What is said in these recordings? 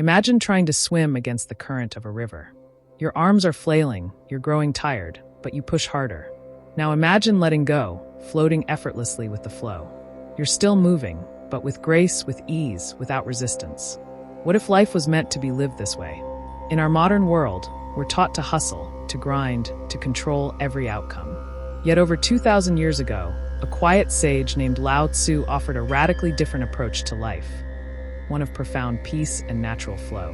Imagine trying to swim against the current of a river. Your arms are flailing, you're growing tired, but you push harder. Now imagine letting go, floating effortlessly with the flow. You're still moving, but with grace, with ease, without resistance. What if life was meant to be lived this way? In our modern world, we're taught to hustle, to grind, to control every outcome. Yet over 2,000 years ago, a quiet sage named Lao Tzu offered a radically different approach to life, one of profound peace and natural flow.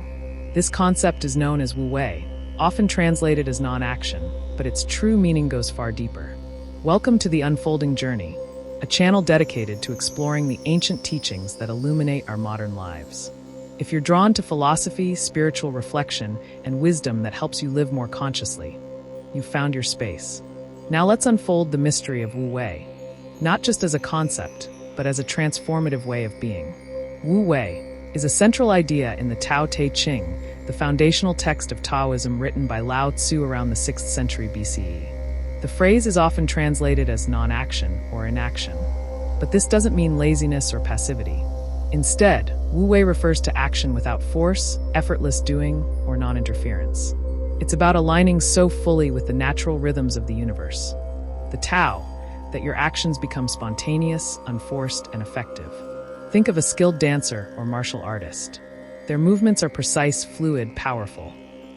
This concept is known as Wu Wei, often translated as non-action, but its true meaning goes far deeper. Welcome to The Unfolding Journey, a channel dedicated to exploring the ancient teachings that illuminate our modern lives. If you're drawn to philosophy, spiritual reflection, and wisdom that helps you live more consciously, you've found your space. Now let's unfold the mystery of Wu Wei, not just as a concept, but as a transformative way of being. Wu Wei is a central idea in the Tao Te Ching, the foundational text of Taoism written by Lao Tzu around the 6th century BCE. The phrase is often translated as non-action or inaction, but this doesn't mean laziness or passivity. Instead, Wu Wei refers to action without force, effortless doing, or non-interference. It's about aligning so fully with the natural rhythms of the universe, the Tao, that your actions become spontaneous, unforced, and effective. Think of a skilled dancer or martial artist. Their movements are precise, fluid, powerful,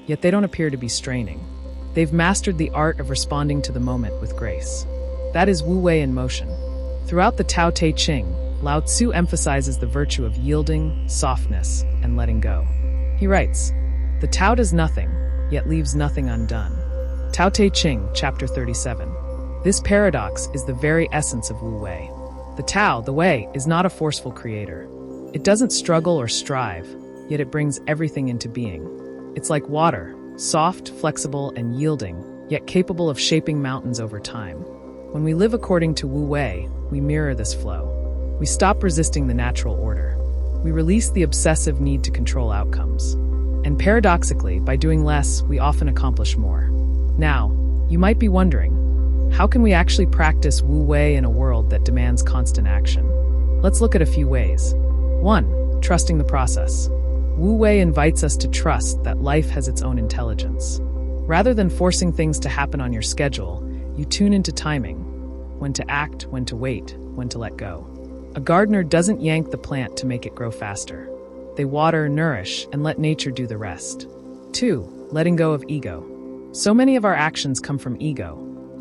yet they don't appear to be straining. They've mastered the art of responding to the moment with grace. That is Wu Wei in motion. Throughout the Tao Te Ching, Lao Tzu emphasizes the virtue of yielding, softness, and letting go. He writes, "The Tao does nothing, yet leaves nothing undone." Tao Te Ching, chapter 37. This paradox is the very essence of Wu Wei. The Tao, the Wei, is not a forceful creator. It doesn't struggle or strive, yet it brings everything into being. It's like water, soft, flexible, and yielding, yet capable of shaping mountains over time. When we live according to Wu Wei, we mirror this flow. We stop resisting the natural order. We release the obsessive need to control outcomes. And paradoxically, by doing less, we often accomplish more. Now, you might be wondering, how can we actually practice Wu Wei in a world that demands constant action? Let's look at a few ways. 1. Trusting the process. Wu Wei invites us to trust that life has its own intelligence. Rather than forcing things to happen on your schedule, you tune into timing, when to act, when to wait, when to let go. A gardener doesn't yank the plant to make it grow faster. They water, nourish, and let nature do the rest. 2. Letting go of ego. So many of our actions come from ego,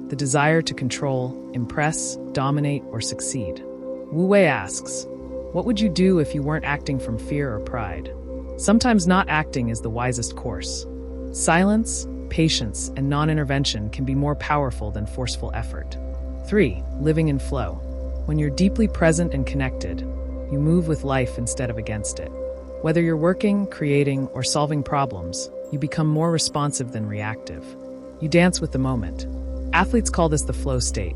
the desire to control, impress, dominate, or succeed. Wu Wei asks, what would you do if you weren't acting from fear or pride? Sometimes not acting is the wisest course. Silence, patience, and non-intervention can be more powerful than forceful effort. 3. Living in flow. When you're deeply present and connected, you move with life instead of against it. Whether you're working, creating, or solving problems, you become more responsive than reactive. You dance with the moment. Athletes call this the flow state.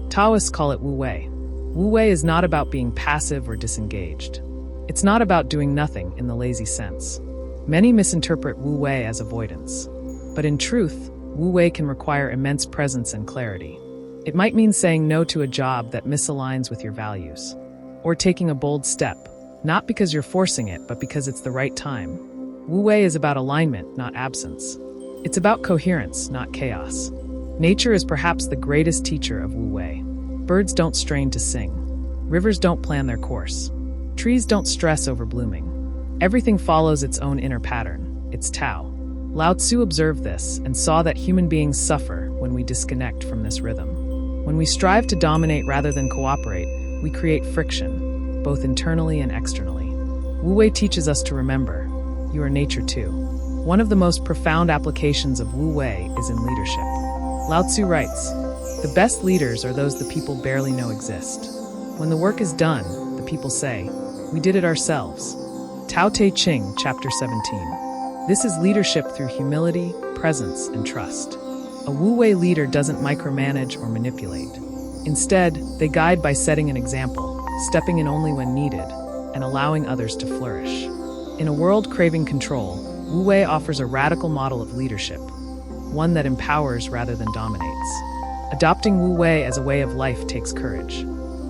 Taoists call it Wu Wei. Wu Wei is not about being passive or disengaged. It's not about doing nothing in the lazy sense. Many misinterpret Wu Wei as avoidance. But in truth, Wu Wei can require immense presence and clarity. It might mean saying no to a job that misaligns with your values, or taking a bold step, not because you're forcing it, but because it's the right time. Wu Wei is about alignment, not absence. It's about coherence, not chaos. Nature is perhaps the greatest teacher of Wu Wei. Birds don't strain to sing. Rivers don't plan their course. Trees don't stress over blooming. Everything follows its own inner pattern, its Tao. Lao Tzu observed this and saw that human beings suffer when we disconnect from this rhythm. When we strive to dominate rather than cooperate, we create friction, both internally and externally. Wu Wei teaches us to remember, you are nature too. One of the most profound applications of Wu Wei is in leadership. Lao Tzu writes, the best leaders are those the people barely know exist. When the work is done, the people say, we did it ourselves. Tao Te Ching, chapter 17. This is leadership through humility, presence, and trust. A Wu Wei leader doesn't micromanage or manipulate. Instead, they guide by setting an example, stepping in only when needed, and allowing others to flourish. In a world craving control, Wu Wei offers a radical model of leadership, one that empowers rather than dominates. Adopting Wu Wei as a way of life takes courage.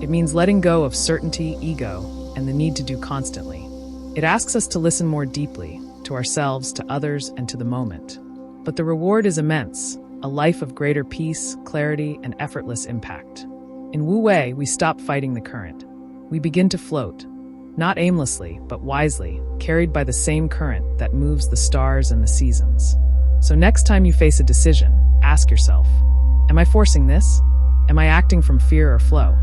It means letting go of certainty, ego, and the need to do constantly. It asks us to listen more deeply, to ourselves, to others, and to the moment. But the reward is immense, a life of greater peace, clarity, and effortless impact. In Wu Wei, we stop fighting the current. We begin to float, not aimlessly, but wisely, carried by the same current that moves the stars and the seasons. So next time you face a decision, ask yourself, am I forcing this? Am I acting from fear or flow?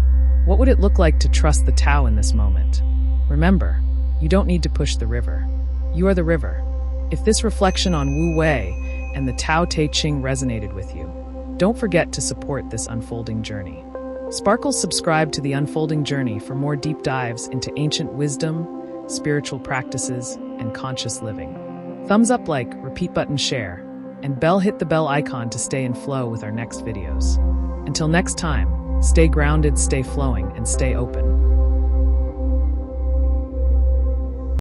What would it look like to trust the Tao in this moment? Remember, you don't need to push the river. You are the river. If this reflection on Wu Wei and the Tao Te Ching resonated with you, don't forget to support this unfolding journey. Sparkles subscribe to The Unfolding Journey for more deep dives into ancient wisdom, spiritual practices, and conscious living. Thumbs up, like, repeat button, share, and hit the bell icon to stay in flow with our next videos. Until next time, stay grounded, stay flowing, and stay open.